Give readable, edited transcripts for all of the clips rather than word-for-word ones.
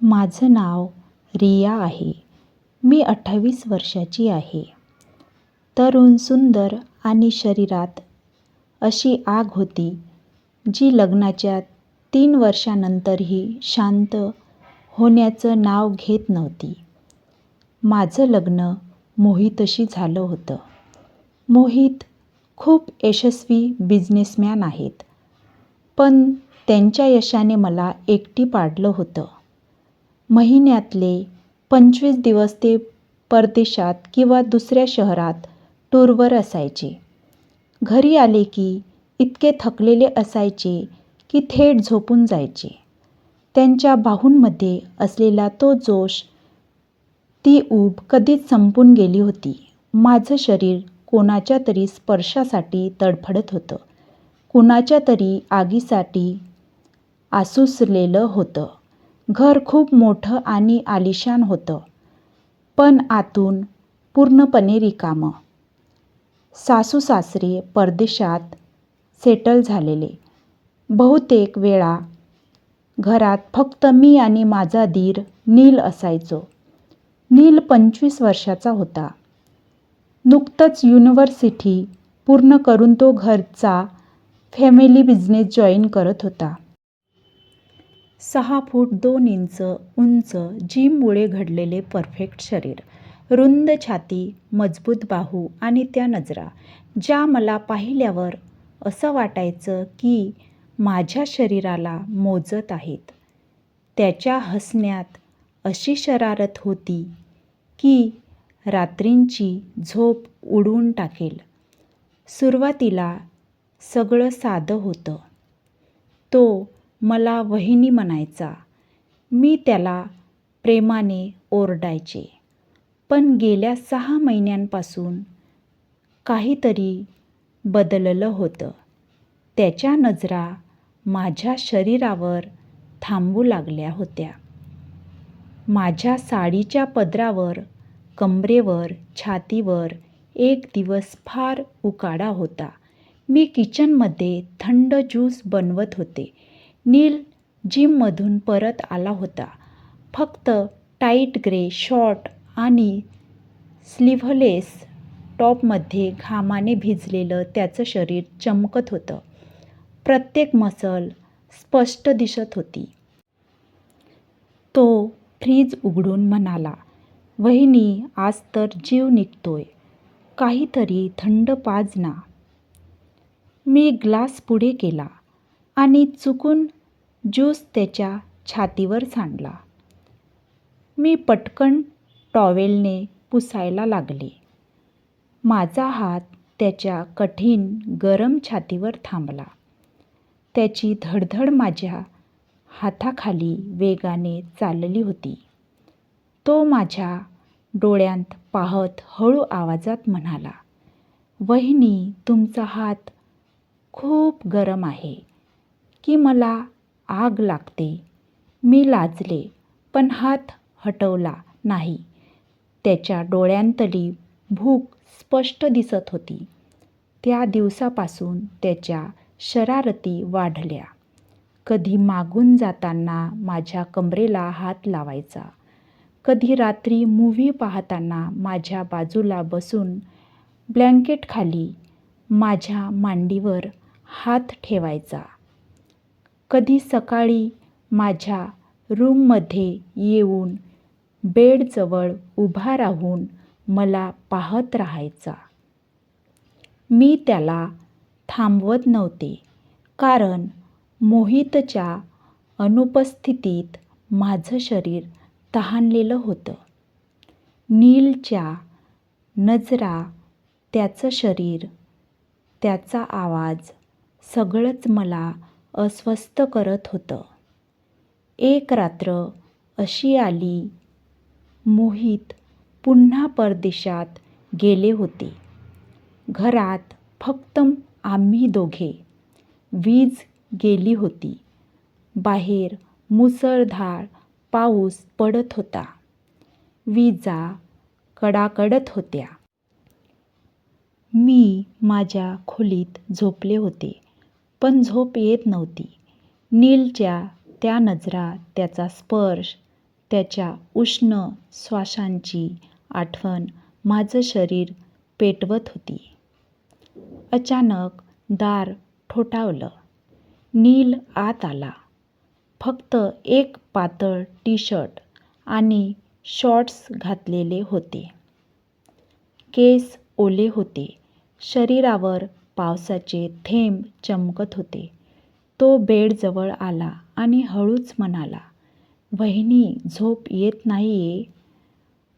माझं नाव रिया आहे. मी 28 वर्षाची आहे. तरुण, सुंदर आणि शरीरात अशी आग होती, जी लग्नाच्या 3 वर्षांनंतरही शांत होण्याचं नाव घेत नव्हती. माझं लग्न मोहितशी झालं होतं. मोहित खूप यशस्वी बिझनेसमॅन आहेत, पण त्यांच्या यशाने मला एकटी पाडलं होतं. महिन्यातले 25 दिवस ते परदेशात किंवा दुसऱ्या शहरात टूरवर असायचे. घरी आले की इतके थकलेले असायचे की थेट झोपून जायचे. त्यांच्या बाहूंमध्ये असलेला तो जोश, ती ऊब कधीच संपून गेली होती. माझं शरीर कोणाच्या तरी स्पर्शासाठी तडफडत होतं, कुणाच्या तरी आगीसाठी आसुसलेलं होतं. घर खूप मोठं आणि आलिशान होतं, पण आतून पूर्णपणे रिकामं. सासू-सासरे परदेशात सेटल झालेले. बहुतेक वेळा घरात फक्त मी आणि माझा दीर नील असायचो. नील 25 वर्षाचा होता. नुकतंच युनिव्हर्सिटी पूर्ण करून तो घरचा फॅमिली बिझनेस जॉईन करत होता. 6 फूट 2 इंच उंच, जिममुळे घडलेले परफेक्ट शरीर, रुंद छाती, मजबूत बाहू आणि त्या नजरा, ज्या मला पाहिल्यावर असं वाटायचं की माझ्या शरीराला मोजत आहेत. त्याच्या हसण्यात अशी शरारत होती की रात्रींची झोप उडवून टाकेल. सुरुवातीला सगळं साधं होतं. तो मला वहिनी म्हणायचा. मी त्याला प्रेमाने ओरडायचे. पण गेल्या 6 महिन्यांपासून काहीतरी बदललं होतं. त्याच्या नजरा माझ्या शरीरावर थांबू लागल्या होत्या. माझ्या साडीच्या पदरावर, कंबरेवर, छातीवर. एक दिवस फार उकाडा होता. मी किचनमध्ये थंड ज्यूस बनवत होते. नील जिममधून परत आला होता. फक्त टाईट ग्रे शॉर्ट आणि स्लीव्हलेस टॉपमध्ये घामाने भिजलेलं त्याचं शरीर चमकत होतं. प्रत्येक मसल स्पष्ट दिसत होती. तो फ्रीज उघडून म्हणाला, "वहिनी, आज तर जीव निघतोय. काहीतरी थंड पाज ना." मी ग्लास पुढे केला आणि चुकून ज्यूस त्याच्या छातीवर सांडला. मी पटकन टॉवेलने पुसायला लागले. माझा हात त्याच्या कठीण, गरम छातीवर थांबला. त्याची धडधड माझ्या हाताखाली वेगाने चालली होती. तो माझ्या डोळ्यांत पाहत हळू आवाजात म्हणाला, "वहिनी, तुमचा हात खूप गरम आहे की मला आग लागते." मी लाजले, पण हात हटवला नाही. त्याच्या डोळ्यांतली भूक स्पष्ट दिसत होती. त्या दिवसापासून त्याच्या शरारती वाढल्या. कधी मागून जाताना माझ्या कंबरेला हात लावायचा. कधी रात्री मूव्ही पाहताना माझ्या बाजूला बसून ब्लँकेटखाली माझ्या मांडीवर हात ठेवायचा. कधी सकाळी माझ्या रूममध्ये येऊन बेडजवळ उभा राहून मला पाहत राहायचा. मी त्याला थांबवत नव्हते, कारण मोहितच्या अनुपस्थितीत माझं शरीर तहानलेलं होतं. नीलच्या नजरा, त्याचं शरीर, त्याचा आवाज, सगळंच मला अस्वस्थ करत होतं. एक रात्र अशी आली. मोहित पुन्हा परदेशात गेले होते. घरात फक्त आम्ही दोघे. वीज गेली होती. बाहेर मुसळधार पाऊस पडत होता. विजा कडाकडत होत्या. मी माझ्या खोलीत झोपले होते, पण झोप येत नव्हती. नीलच्या त्या नजरा, त्याचा स्पर्श, त्याच्या उष्ण श्वासांची आठवण माझं शरीर पेटवत होती. अचानक दार ठोठावलं. नील आत आला. फक्त एक पातळ टी-शर्ट आणि शॉर्ट्स घातलेले होते. केस ओले होते. शरीरावर पावसाचे थेंब चमकत होते. तो बेडजवळ आला आणि हळूच म्हणाला, "वहिनी, झोप येत नाहीये?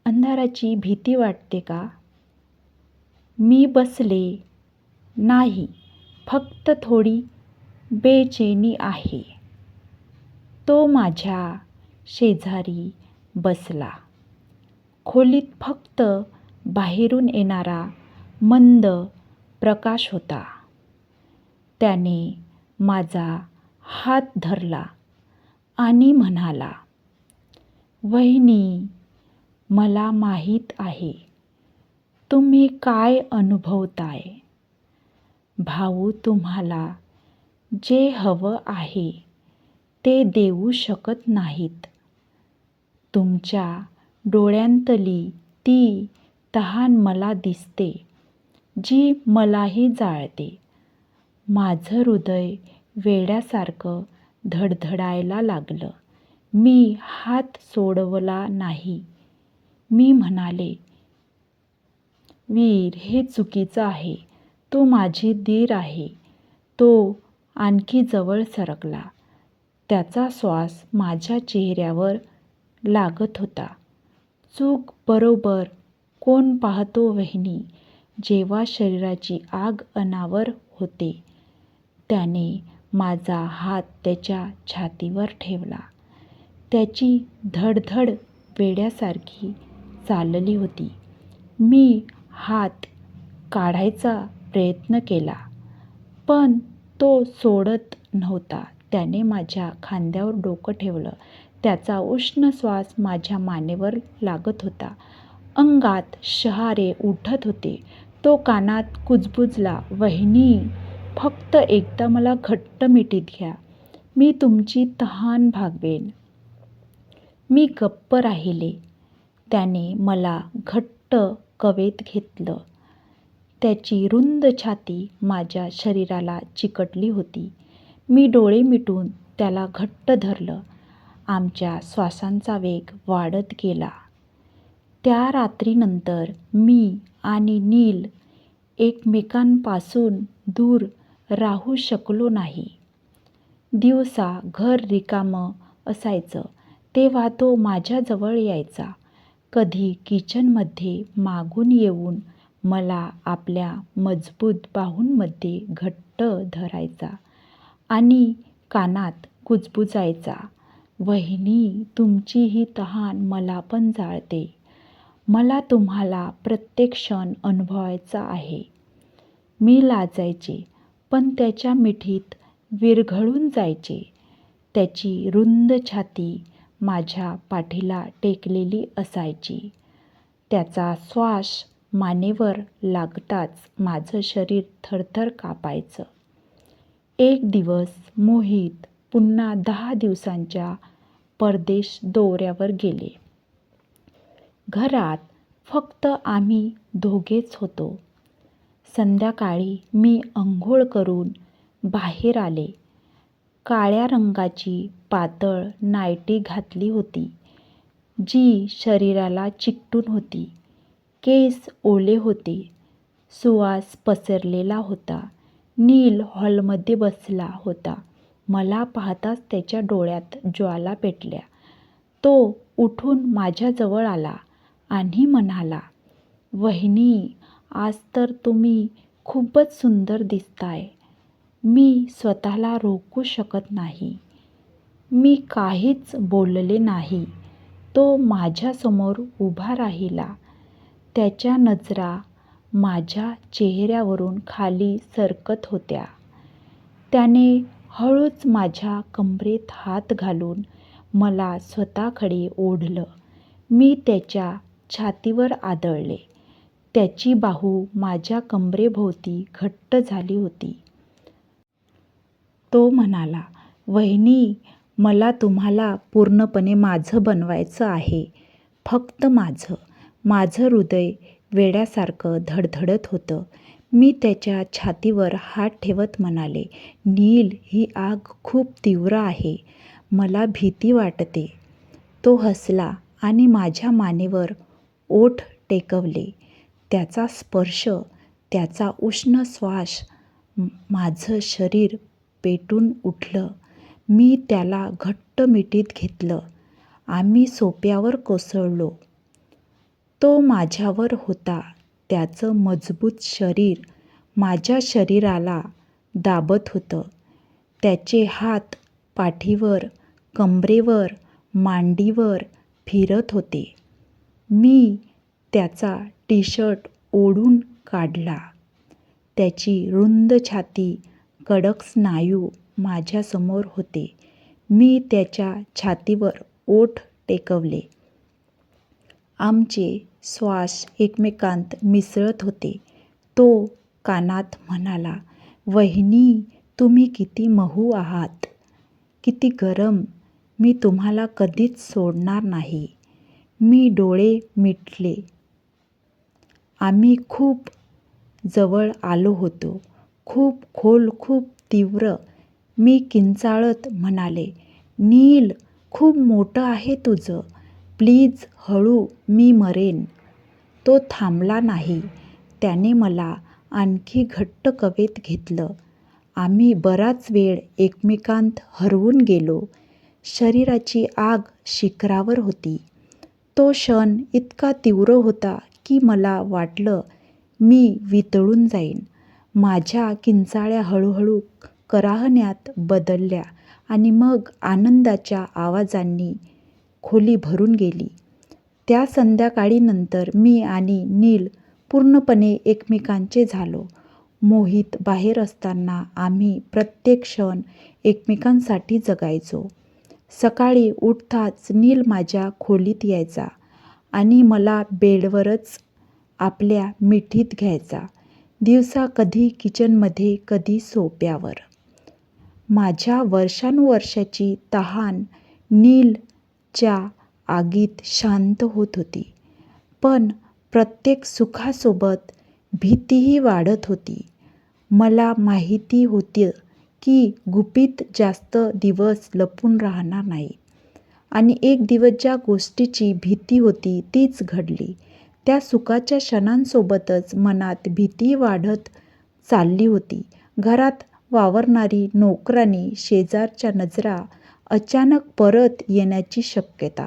अंधाराची भीती वाटते का?" मी बसले, "नाही, फक्त थोडी बेचैनी आहे." तो माझ्या शेजारी बसला. खोलीत फक्त बाहेरून येणारा मंद प्रकाश होता. त्याने माझा हात धरला आणि म्हणाला, "वहिनी, मला माहीत आहे तुम्ही काय अनुभवताय. भाऊ तुम्हाला जे हवं आहे ते देऊ शकत नाहीत. तुमच्या डोळ्यांतली ती तहान मला दिसते, जी मलाही जाळते." माझं हृदय वेड्यासारखं धडधडायला लागलं. मी हात सोडवला नाही. मी म्हणाले, "वीर, हे चुकीचं आहे. तू माझी दीर आहे." तो आणखी जवळ सरकला. त्याचा श्वास माझ्या चेहऱ्यावर लागत होता. "चूक बरोबर कोण पाहतो वहिनी, जेव्हा शरीराची आग अनावर होते." त्याने माझा हात त्याच्या छातीवर ठेवला. त्याची धडधड वेड्यासारखी चालली होती. मी हात काढायचा प्रयत्न केला, पण तो सोडत नव्हता. त्याने माझ्या खांद्यावर डोकं ठेवलं. त्याचा उष्ण श्वास माझ्या मानेवर लागत होता. अंगात शहारे उठत होते. तो कानात कुजबुजला, "वहिनी, फक्त एकदा मला घट्ट मिठीत घ्या. मी तुमची तहान भागवेन." मी गप्प राहिले. त्याने मला घट्ट कवेत घेतलं. त्याची रुंद छाती माझ्या शरीराला चिकटली होती. मी डोळे मिटून त्याला घट्ट धरलं. आमच्या श्वासांचा वेग वाढत गेला. त्या रात्रीनंतर मी आणि नील एकमेकांपासून दूर राहू शकलो नाही. दिवसा घर रिकामं असायचं तेव्हा तो माझ्याजवळ यायचा. कधी किचनमध्ये मागून येऊन मला आपल्या मजबूत बाहूंमध्ये घट्ट धरायचा आणि कानात कुजबुजायचा, "वहिनी, तुमची ही तहान मला पण जाळते. मला तुम्हाला प्रत्येक क्षण अनुभवायचा आहे." मी लाजायचे, पण त्याच्या मिठीत विरघळून जायचे. त्याची रुंद छाती माझ्या पाठीला टेकलेली असायची. त्याचा श्वास मानेवर लागताच माझं शरीर थरथर कापायचं. एक दिवस मोहित पुन्हा 10 दिवसांच्या परदेश दौऱ्यावर गेले. घरात फक्त आम्ही दोघेच होतो. संध्याकाळी मी अंघोळ करून बाहेर आले. काळ्या रंगाची पातळ नायटी घातली होती, जी शरीराला चिकटून होती. केस ओले होते. सुवास पसरलेला होता. नील हॉलमध्ये बसला होता. मला पाहताच त्याच्या डोळ्यात ज्वाला पेटल्या. तो उठून माझ्याजवळ आला आणि म्हणाला, "वहिनी, आज तर तुम्ही खूपच सुंदर दिसताय." मी स्वतःला रोखू शकत नाही. मी काहीच बोलले नाही. तो माझ्यासमोर उभा राहिला. त्याच्या नजरा माझ्या चेहऱ्यावरून खाली सरकत होत्या. त्याने हळूच माझ्या कंबरेत हात घालून मला स्वतःकडे ओढलं. मी त्याच्या छातीवर आदळले. त्याची बाहू माझ्या कंबरेभोवती घट्ट झाली होती. तो म्हणाला, "वहिनी, मला तुम्हाला पूर्णपणे माझं बनवायचं आहे. फक्त माझं. माझं हृदय वेड्यासारखं धडधडत होतं. मी त्याच्या छातीवर हात ठेवत म्हणाले, नील, ही आग खूप तीव्र आहे. मला भीती वाटते. तो हसला आणि माझ्या मानेवर ओठ टेकवले. त्याचा स्पर्श, त्याचा उष्ण श्वास, माझं शरीर पेटून उठलं. मी त्याला घट्ट मिठीत घेतलं. आम्ही सोफ्यावर कोसळलो. तो माझ्यावर होता. त्याचं मजबूत शरीर माझ्या शरीराला दाबत होतं. त्याचे हात पाठीवर, कंबरेवर, मांडीवर फिरत होते. मी त्याचा टी-शर्ट ओढून काढला. त्याची रुंद छाती, कडक स्नायू माझ्यासमोर होते. मी त्याच्या छातीवर ओठ टेकवले. आमचे श्वास एकमेकांत मिसळत होते. तो कानात म्हणाला, वहिनी, तुम्ही किती मऊ आहात, किती गरम. मी तुम्हाला कधीच सोडणार नाही. मी डोळे मिटले. आम्ही खूप जवळ आलो होतो. खूप खोल, खूप तीव्र. मी किंचाळत म्हणाले, नील, खूप मोठं आहे तुझं. प्लीज, हळू, मी मरेन. तो थांबला नाही. त्याने मला आणखी घट्ट कवेत घेतलं. आम्ही बराच वेळ एकमेकांत हरवून गेलो. शरीराची आग शिखरावर होती. तो क्षण इतका तीव्र होता की मला वाटलं मी वितळून जाईन. माझ्या किंचाळ्या हळूहळू कराहण्यात बदलल्या आणि मग आनंदाच्या आवाजांनी खोली भरून गेली. त्या संध्याकाळीनंतर मी आणि नील पूर्णपणे एकमेकांचे झालो. मोहित बाहेर असताना आम्ही प्रत्येक क्षण एकमेकांसाठी जगायचो. सकाळी उठताच नील माझ्या खोलीत यायचा आणि मला बेडवरच आपल्या मिठीत घ्यायचा. दिवसा कधी किचनमध्ये, कधी सोफ्यावर. माझ्या वर्षानुवर्षाची तहान नीलच्या आगीत शांत होत होती. पण प्रत्येक सुखासोबत भीतीही वाढत होती. मला माहिती होतं की गुपित जास्त दिवस लपून राहणार नाही. आणि एक दिवस ज्या गोष्टीची भीती होती तीच घडली. त्या सुखाच्या क्षणांसोबतच मनात भीती वाढत चालली होती. घरात वावरणारी नोकराणी, शेजारच्या नजरा, अचानक परत येण्याची शक्यता,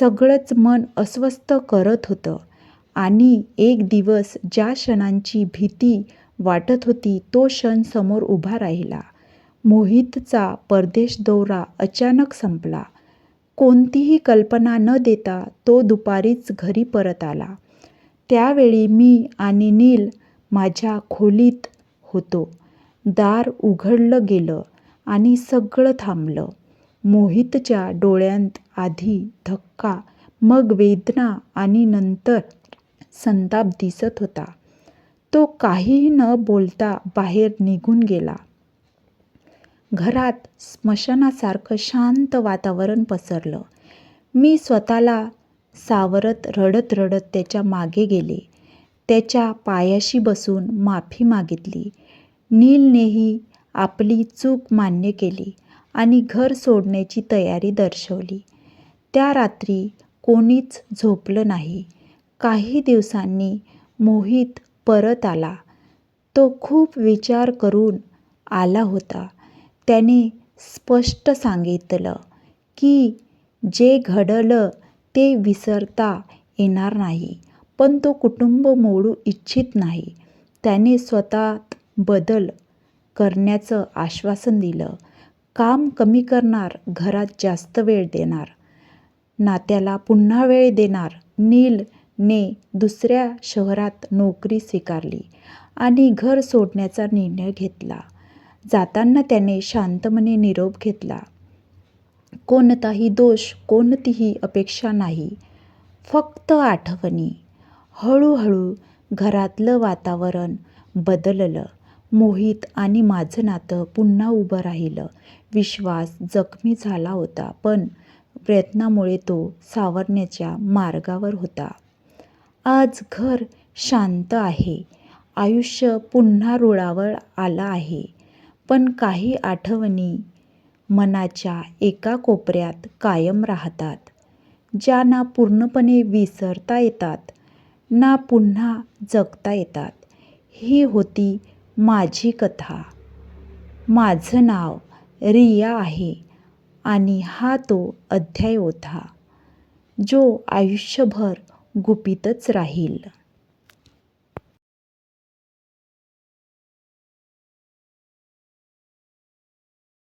सगळंच मन अस्वस्थ करत होतं. आणि एक दिवस ज्या क्षणांची भीती वाटत होती तो क्षण समोर उभा राहिला. मोहितचा परदेश दौरा अचानक संपला. कोणतीही कल्पना न देता तो दुपारीच घरी परत आला. त्यावेळी मी आणि नील माझ्या खोलीत होतो. दार उघडलं गेलं आणि सगळं थांबलं. मोहितच्या डोळ्यांत आधी धक्का, मग वेदना आणि नंतर संताप दिसत होता. तो काहीही न बोलता बाहेर निघून गेला. घरात स्मशानासारखं शांत वातावरण पसरलं. मी स्वतःला सावरत रडत रडत त्याच्या मागे गेले. त्याच्या पायाशी बसून माफी मागितली. नीलनेही आपली चूक मान्य केली आणि घर सोडण्याची तयारी दर्शवली. त्या रात्री कोणीच झोपलं नाही. काही दिवसांनी मोहित परत आला. तो खूप विचार करून आला होता. त्याने स्पष्ट सांगितलं की जे घडलं ते विसरता येणार नाही, पण तो कुटुंब मोडू इच्छित नाही. त्याने स्वतःत बदल करण्याचं आश्वासन दिलं. काम कमी करणार, घरात जास्त वेळ देणार, नात्याला पुन्हा वेळ देणार. नीलने दुसऱ्या शहरात नोकरी स्वीकारली आणि घर सोडण्याचा निर्णय घेतला. जाताना त्याने शांतपणे निरोप घेतला. कोणताही दोष, कोणतीही अपेक्षा नाही, फक्त आठवणी. हळूहळू घरातलं वातावरण बदललं. मोहित आणि माझं नातं पुन्हा उभं राहिलं. विश्वास जखमी झाला होता, पण प्रयत्नामुळे तो सावरण्याच्या मार्गावर होता. आज घर शांत आहे. आयुष्य पुन्हा रुळावर आलं आहे. पण काही आठवणी मनाच्या एका कोपऱ्यात कायम राहतात, ज्या ना पूर्णपणे विसरता येतात ना पुन्हा जगता येतात. ही होती माझी कथा. माझं नाव रिया आहे आणि हा तो अध्याय होता, जो आयुष्यभर गुपितच राहील.